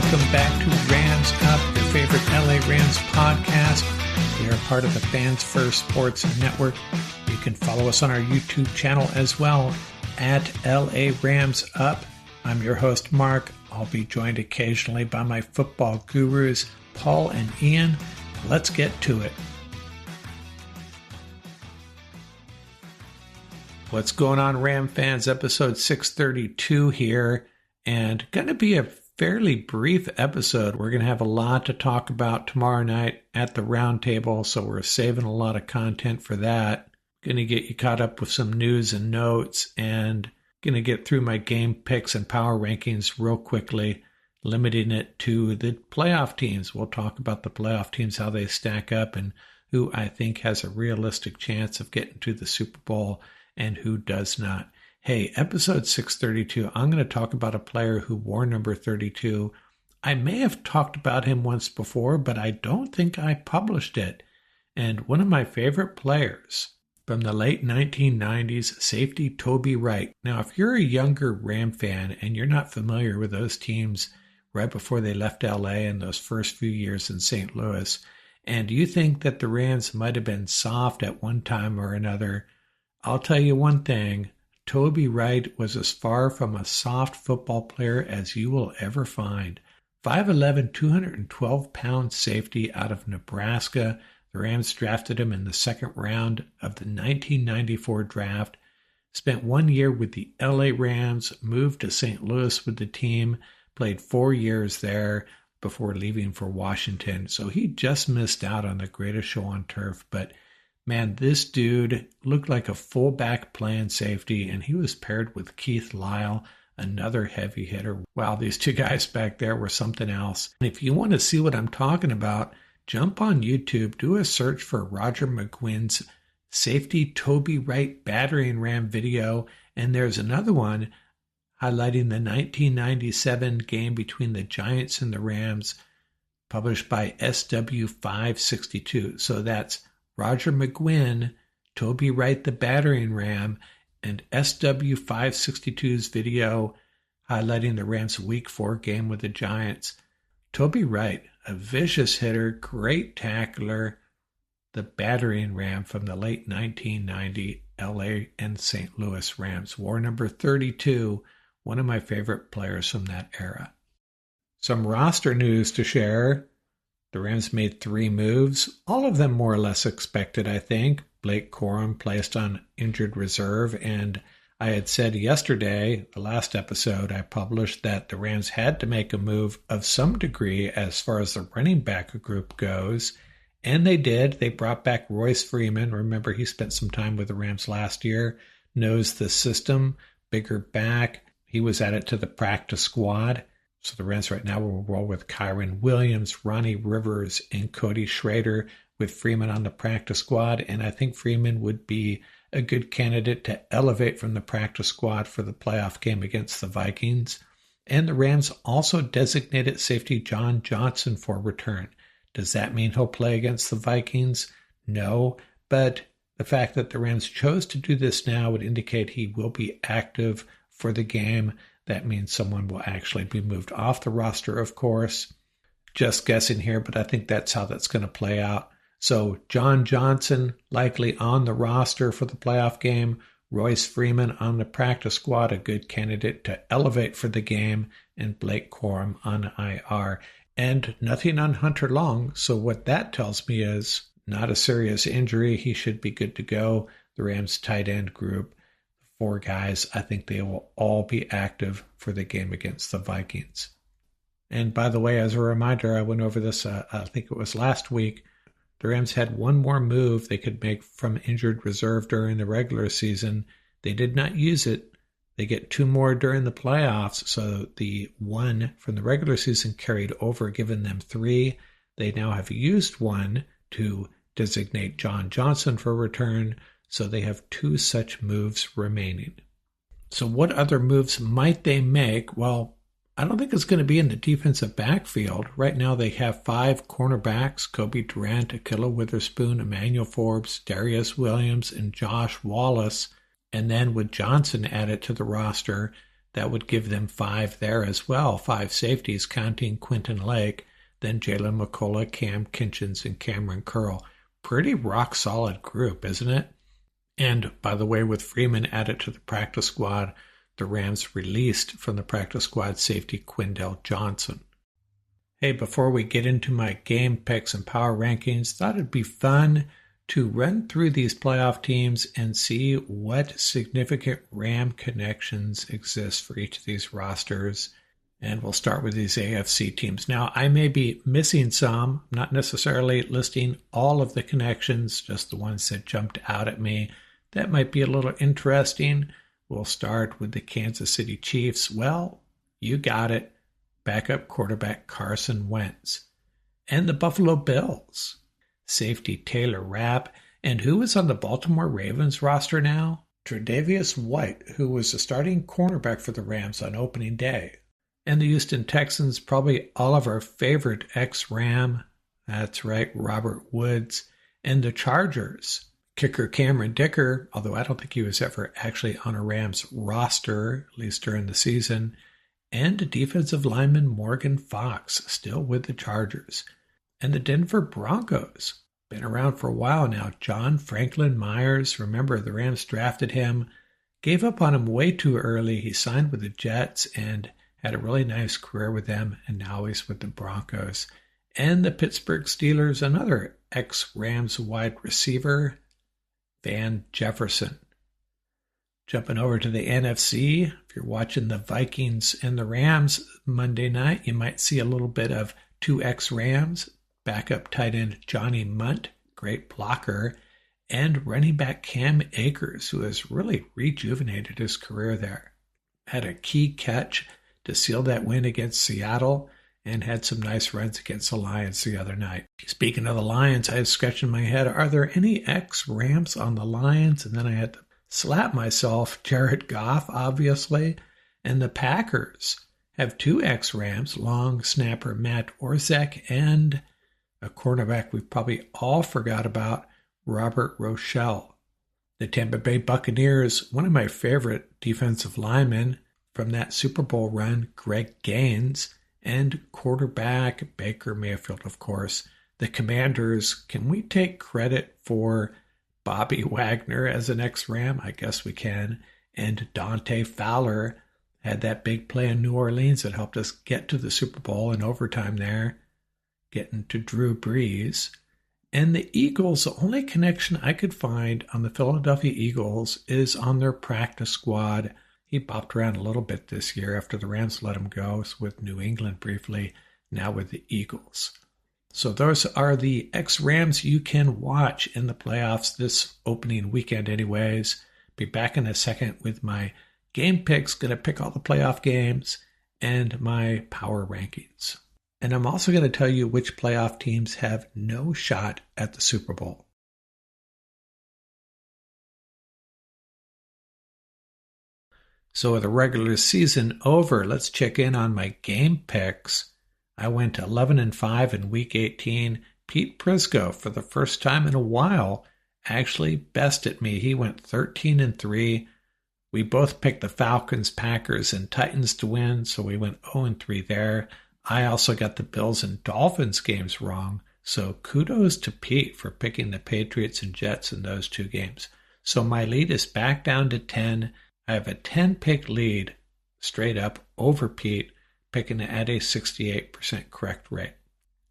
welcome back to Rams Up, your favorite LA Rams podcast. We are part of the Fans First Sports Network. You can follow us on our YouTube channel as well, at LA Rams Up. I'm your host, Mark. I'll be joined occasionally by my football gurus, Paul and Ian. Let's get to it. What's going on, Ram fans? Episode 632 here, and going to be a fairly brief episode. We're going to have a lot to talk about tomorrow night at the round table, so we're saving a lot of content for that. Going to get you caught up with some news and notes, and going to get through my game picks and power rankings real quickly, limiting it to the playoff teams. We'll talk about the playoff teams, how they stack up, and who I think has a realistic chance of getting to the Super Bowl and who does not. Hey, episode 632, I'm going to talk about a player who wore number 32. I may have talked about him once before, but I don't think I published it. And one of my favorite players from the late 1990s, safety Toby Wright. Now, if you're a younger Ram fan and you're not familiar with those teams right before they left LA in those first few years in St. Louis, and you think that the Rams might have been soft at one time or another, I'll tell you one thing. Toby Wright was as far from a soft football player as you will ever find. 5'11", 212-pound safety out of Nebraska. The Rams drafted him in the second round of the 1994 draft. Spent 1 year with the LA Rams, moved to St. Louis with the team, played 4 years there before leaving for Washington. So he just missed out on the greatest show on turf, but man, this dude looked like a fullback playing safety, and he was paired with Keith Lyle, another heavy hitter. Wow, these two guys back there were something else. And if you want to see what I'm talking about, jump on YouTube, do a search for Roger McGuinn's safety Toby Wright battering ram video, and there's another one highlighting the 1997 game between the Giants and the Rams, published by SW562. So that's Roger McGuinn, Toby Wright the battering ram, and SW562's video highlighting the Rams' Week 4 game with the Giants. Toby Wright, a vicious hitter, great tackler, the battering ram from the late 1990 LA and St. Louis Rams. Wore number 32, one of my favorite players from that era. Some roster news to share. The Rams made 3 moves, all of them more or less expected, I think. Blake Corum placed on injured reserve, and I had said yesterday, the last episode I published, that the Rams had to make a move of some degree as far as the running back group goes, and they did. They brought back Royce Freeman. Remember, he spent some time with the Rams last year, knows the system, bigger back. He was added to the practice squad. So the Rams right now will roll with Kyron Williams, Ronnie Rivers, and Cody Schrader with Freeman on the practice squad. And I think Freeman would be a good candidate to elevate from the practice squad for the playoff game against the Vikings. And the Rams also designated safety John Johnson for return. Does that mean he'll play against the Vikings? No, but the fact that the Rams chose to do this now would indicate he will be active for the game. That means someone will actually be moved off the roster, of course. Just guessing here, but I think that's how that's going to play out. So John Johnson likely on the roster for the playoff game. Royce Freeman on the practice squad, a good candidate to elevate for the game. And Blake Corum on IR. And nothing on Hunter Long. So what that tells me is not a serious injury. He should be good to go. The Rams tight end group, 4 guys, I think they will all be active for the game against the Vikings. And by the way, as a reminder, I went over this, I think it was last week. The Rams had one more move they could make from injured reserve during the regular season. They did not use it. They get 2 more during the playoffs. So the 1 from the regular season carried over, giving them 3. They now have used 1 to designate John Johnson for return. So they have 2 such moves remaining. So what other moves might they make? Well, I don't think it's going to be in the defensive backfield. Right now they have 5 cornerbacks: Kobe Durant, Akilla Witherspoon, Emmanuel Forbes, Darius Williams, and Josh Wallace. And then with Johnson added to the roster, That would give them 5 there as well, 5 safeties counting Quentin Lake, then Jalen McCullough, Cam Kinchins, and Cameron Curl. Pretty rock-solid group, isn't it? And, by the way, with Freeman added to the practice squad, the Rams released from the practice squad safety Quindell Johnson. Hey, before we get into my game picks and power rankings, thought it'd be fun to run through these playoff teams and see what significant Ram connections exist for each of these rosters. And we'll start with these AFC teams. Now, I may be missing some, not necessarily listing all of the connections, just the ones that jumped out at me. That might be a little interesting. We'll start with the Kansas City Chiefs. Well, you got it. Backup quarterback Carson Wentz. And the Buffalo Bills. Safety Taylor Rapp. And who is on the Baltimore Ravens roster now? Tre'Davious White, who was the starting cornerback for the Rams on opening day. And the Houston Texans, probably all of our favorite ex-Ram. That's right, Robert Woods. And the Chargers. Kicker Cameron Dicker, although I don't think he was ever actually on a Rams roster, at least during the season. And defensive lineman Morgan Fox, still with the Chargers. And the Denver Broncos, been around for a while now. John Franklin Myers, remember the Rams drafted him, gave up on him way too early. He signed with the Jets and had a really nice career with them, and now he's with the Broncos. And the Pittsburgh Steelers, another ex-Rams wide receiver, Van Jefferson. Jumping over to the NFC, if you're watching the Vikings and the Rams Monday night, you might see a little bit of 2 ex-Rams, backup tight end Johnny Munt, great blocker, and running back Cam Akers, who has really rejuvenated his career there. Had a key catch to seal that win against Seattle and had some nice runs against the Lions the other night. Speaking of the Lions, I was scratching my head, are there any ex-Rams on the Lions? And then I had to slap myself. Jared Goff, obviously, and the Packers have 2 ex-Rams, long snapper Matt Orzech and a cornerback we probably all forgot about, Robert Rochelle. The Tampa Bay Buccaneers, one of my favorite defensive linemen from that Super Bowl run, Greg Gaines, and quarterback Baker Mayfield, of course. The Commanders, can we take credit for Bobby Wagner as an ex-Ram? I guess we can. And Dante Fowler had that big play in New Orleans that helped us get to the Super Bowl in overtime there, getting to Drew Brees. And the Eagles, the only connection I could find on the Philadelphia Eagles is on their practice squad. He bopped around a little bit this year after the Rams let him go, with New England briefly, now with the Eagles. So those are the ex-Rams you can watch in the playoffs this opening weekend anyways. Be back in a second with my game picks, going to pick all the playoff games, and my power rankings. And I'm also going to tell you which playoff teams have no shot at the Super Bowl. So with the regular season over, let's check in on my game picks. I went 11-5 in Week 18. Pete Prisco, for the first time in a while, actually bested me. He went 13-3. We both picked the Falcons, Packers, and Titans to win, so we went 0-3 there. I also got the Bills and Dolphins games wrong, so kudos to Pete for picking the Patriots and Jets in those 2 games. So my lead is back down to 10. I have a 10-pick lead straight up over Pete, picking at a 68% correct rate.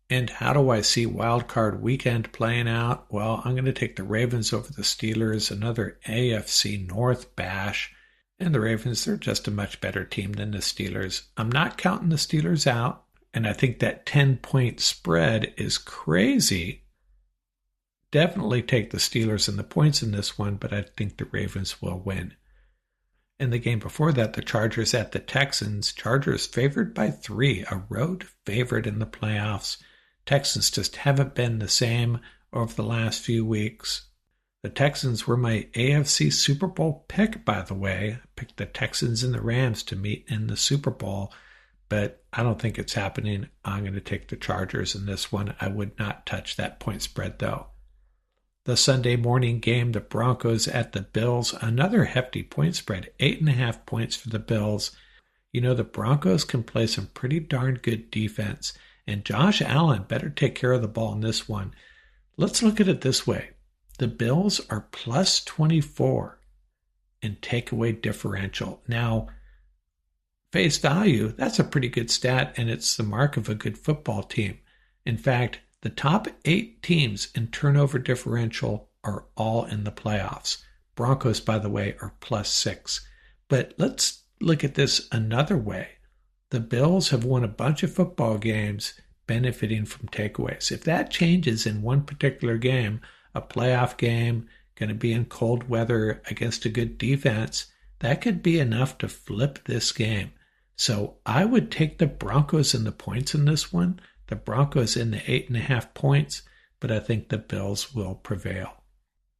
And how do I see Wild Card Weekend playing out? Well, I'm going to take the Ravens over the Steelers, another AFC North bash. And the Ravens, they're just a much better team than the Steelers. I'm not counting the Steelers out, and I think that 10-point spread is crazy. Definitely take the Steelers and the points in this one, but I think the Ravens will win. In the game before that, the Chargers at the Texans. Chargers favored by 3, a road favorite in the playoffs. Texans just haven't been the same over the last few weeks. The Texans were my AFC Super Bowl pick, by the way. I picked the Texans and the Rams to meet in the Super Bowl, but I don't think it's happening. I'm going to take the Chargers in this one. I would not touch that point spread, though. The Sunday morning game, the Broncos at the Bills, another hefty point spread, 8.5 points for the Bills. The Broncos can play some pretty darn good defense, and Josh Allen better take care of the ball in this one. Let's look at it this way. The Bills are plus 24 in takeaway differential. Now, face value, that's a pretty good stat, and it's the mark of a good football team. In fact, the top 8 teams in turnover differential are all in the playoffs. Broncos, by the way, are plus 6. But let's look at this another way. The Bills have won a bunch of football games benefiting from takeaways. If that changes in one particular game, a playoff game, going to be in cold weather against a good defense, that could be enough to flip this game. So I would take the Broncos in the points in this one. The Broncos in the 8.5 points, but I think the Bills will prevail.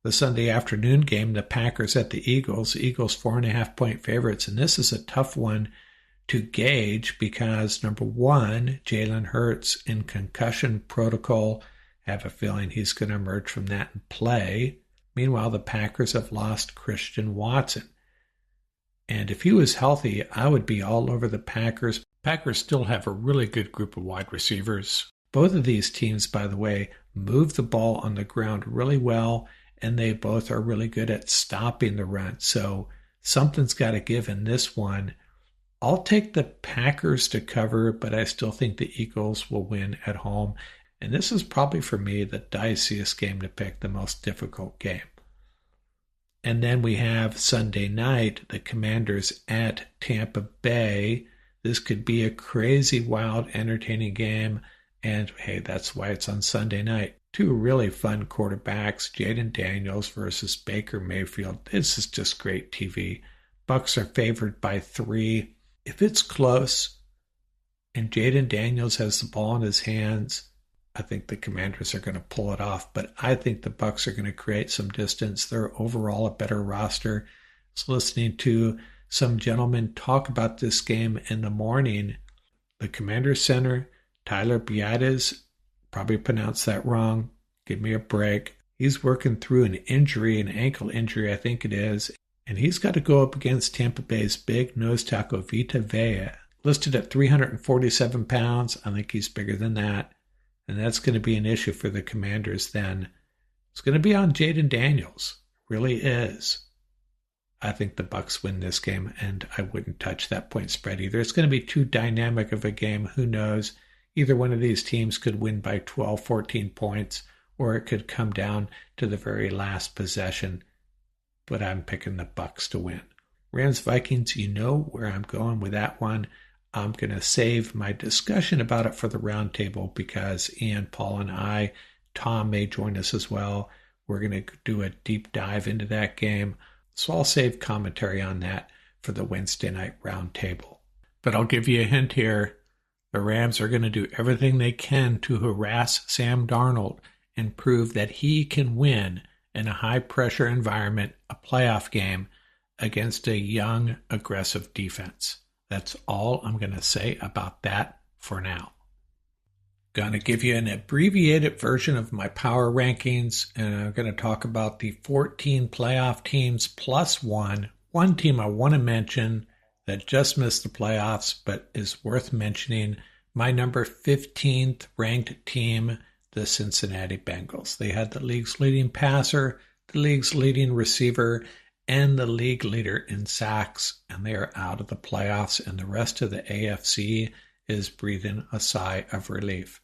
The Sunday afternoon game, the Packers at the Eagles. Eagles 4.5 point favorites, and this is a tough one to gauge because, number one, Jalen Hurts in concussion protocol. I have a feeling he's going to emerge from that and play. Meanwhile, the Packers have lost Christian Watson. And if he was healthy, I would be all over the Packers. Packers still have a really good group of wide receivers. Both of these teams, by the way, move the ball on the ground really well, and they both are really good at stopping the run. So something's got to give in this one. I'll take the Packers to cover, but I still think the Eagles will win at home. And this is probably, for me, the diciest game to pick, the most difficult game. And then we have Sunday night, the Commanders at Tampa Bay. This could be a crazy, wild, entertaining game. And hey, that's why it's on Sunday night. Two really fun quarterbacks, Jaden Daniels versus Baker Mayfield. This is just great TV. Bucs are favored by 3. If it's close and Jaden Daniels has the ball in his hands, I think the Commanders are going to pull it off. But I think the Bucs are going to create some distance. They're overall a better roster. I was listening to some gentlemen talk about this game in the morning. The Commanders center, Tyler Biadasz, probably pronounced that wrong. Give me a break. He's working through an injury, an ankle injury, I think it is. And he's got to go up against Tampa Bay's big nose tackle, Vita Vea. Listed at 347 pounds. I think he's bigger than that. And that's going to be an issue for the Commanders then. It's going to be on Jaden Daniels. Really is. I think the Bucs win this game, and I wouldn't touch that point spread either. It's going to be too dynamic of a game. Who knows? Either one of these teams could win by 12, 14 points, or it could come down to the very last possession. But I'm picking the Bucs to win. Rams Vikings, you know where I'm going with that one. I'm going to save my discussion about it for the roundtable because Ian, Paul, and I, Tom may join us as well. We're going to do a deep dive into that game. So I'll save commentary on that for the Wednesday night roundtable. But I'll give you a hint here. The Rams are going to do everything they can to harass Sam Darnold and prove that he can win in a high-pressure environment, a playoff game, against a young, aggressive defense. That's all I'm going to say about that for now. Going to give you an abbreviated version of my power rankings, and I'm going to talk about the 14 playoff teams plus one. One team I want to mention that just missed the playoffs but is worth mentioning, my number 15th ranked team, the Cincinnati Bengals. They had the league's leading passer, the league's leading receiver, and the league leader in sacks, and they are out of the playoffs, and the rest of the AFC is breathing a sigh of relief.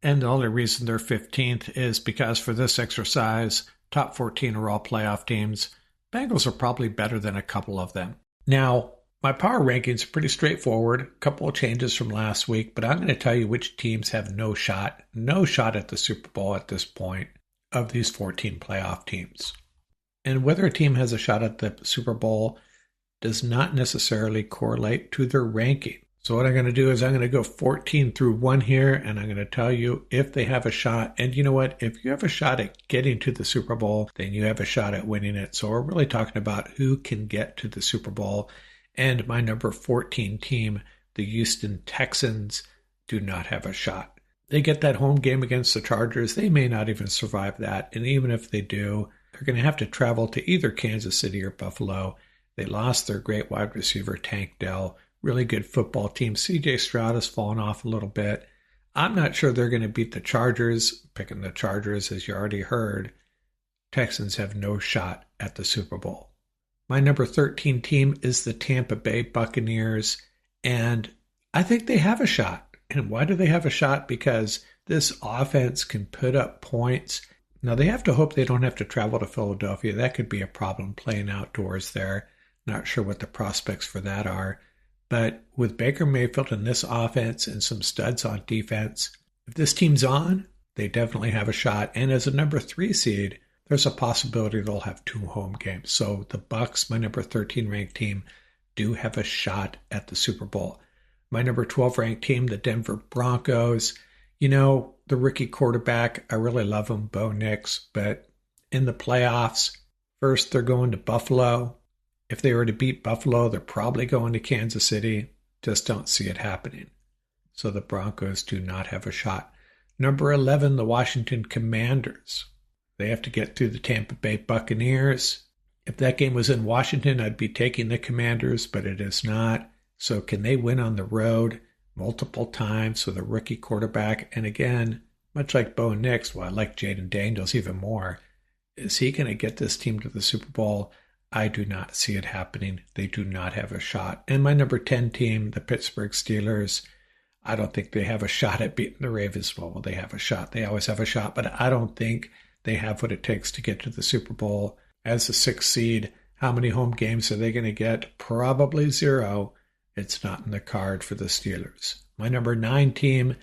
And the only reason they're 15th is because for this exercise, top 14 are all playoff teams. Bengals are probably better than a couple of them. Now, my power rankings are pretty straightforward, a couple of changes from last week, but I'm going to tell you which teams have no shot at the Super Bowl at this point of these 14 playoff teams. And whether a team has a shot at the Super Bowl does not necessarily correlate to their ranking. So what I'm going to do is I'm going to go 14 through 1 here, and I'm going to tell you if they have a shot. And you know what? If you have a shot at getting to the Super Bowl, then you have a shot at winning it. So we're really talking about who can get to the Super Bowl. And my number 14 team, the Houston Texans, do not have a shot. They get that home game against the Chargers. They may not even survive that. And even if they do, they're going to have to travel to either Kansas City or Buffalo. They lost their great wide receiver, Tank Dell. really good football team. CJ Stroud has fallen off a little bit. I'm not sure they're going to beat the Chargers. Picking the Chargers, as you already heard. Texans have no shot at the Super Bowl. My number 13 team is the Tampa Bay Buccaneers, and I think they have a shot. And why do they have a shot? Because this offense can put up points. Now, they have to hope they don't have to travel to Philadelphia. That could be a problem playing outdoors there. Not sure what the prospects for that are. But with Baker Mayfield in this offense and some studs on defense, if this team's on, they definitely have a shot. And as a number 3 seed, there's a possibility they'll have 2 home games. So the Bucs, my number 13 ranked team, do have a shot at the Super Bowl. My number 12 ranked team, the Denver Broncos. You know, the rookie quarterback, I really love him, Bo Nix. But in the playoffs, first they're going to Buffalo. If they were to beat Buffalo, they're probably going to Kansas City. Just don't see it happening. So the Broncos do not have a shot. Number 11, the Washington Commanders. They have to get through the Tampa Bay Buccaneers. If that game was in Washington, I'd be taking the Commanders, but it is not. So can they win on the road multiple times with a rookie quarterback? And again, much like Bo Nix, well, I like Jaden Daniels even more. Is he going to get this team to the Super Bowl? I do not see it happening. They do not have a shot. And my number 10 team, the Pittsburgh Steelers, I don't think they have a shot at beating the Ravens. Well, they have a shot. They always have a shot, but I don't think they have what it takes to get to the Super Bowl. As the 6th seed, how many home games are they going to get? Probably 0. It's not in the card for the Steelers. My number 9 team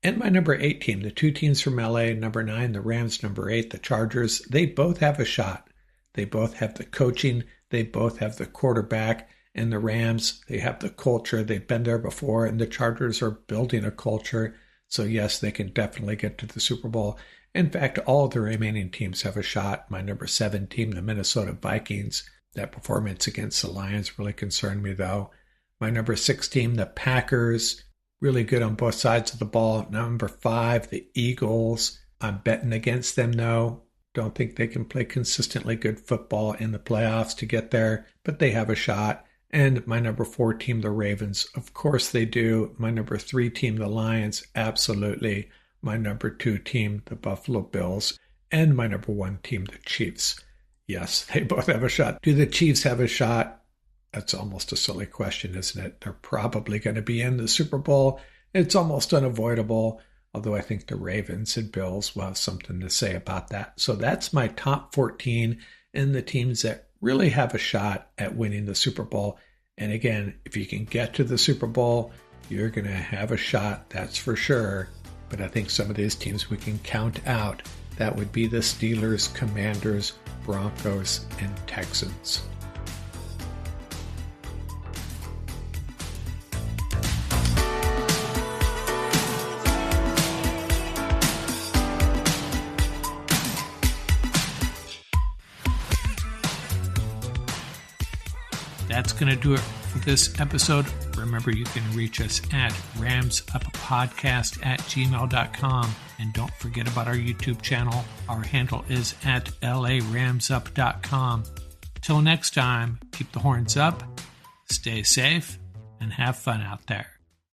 and my number 8 team, the 2 teams from LA, number 9, the Rams, number 8, the Chargers, they both have a shot. They both have the coaching. They both have the quarterback. And the Rams, they have the culture. They've been there before. And the Chargers are building a culture. So, yes, they can definitely get to the Super Bowl. In fact, all of the remaining teams have a shot. My number 7 team, the Minnesota Vikings. That performance against the Lions really concerned me, though. My number 6 team, the Packers. Really good on both sides of the ball. Number 5, the Eagles. I'm betting against them, though. Don't think they can play consistently good football in the playoffs to get there, but they have a shot. And my number 4 team, the Ravens, of course they do. My number 3 team, the Lions, absolutely. My number 2 team, the Buffalo Bills. And my number 1 team, the Chiefs. Yes, they both have a shot. Do the Chiefs have a shot? That's almost a silly question, isn't it? They're probably going to be in the Super Bowl. It's almost unavoidable. Although I think the Ravens and Bills will have something to say about that. So that's my top 14 and the teams that really have a shot at winning the Super Bowl. And again, if you can get to the Super Bowl, you're going to have a shot, that's for sure. But I think some of these teams we can count out. That would be the Steelers, Commanders, Broncos, and Texans. That's going to do it for this episode. Remember, you can reach us at ramsuppodcast@gmail.com. And don't forget about our YouTube channel. Our handle is at laramsup.com. Till next time, keep the horns up, stay safe, and have fun out there.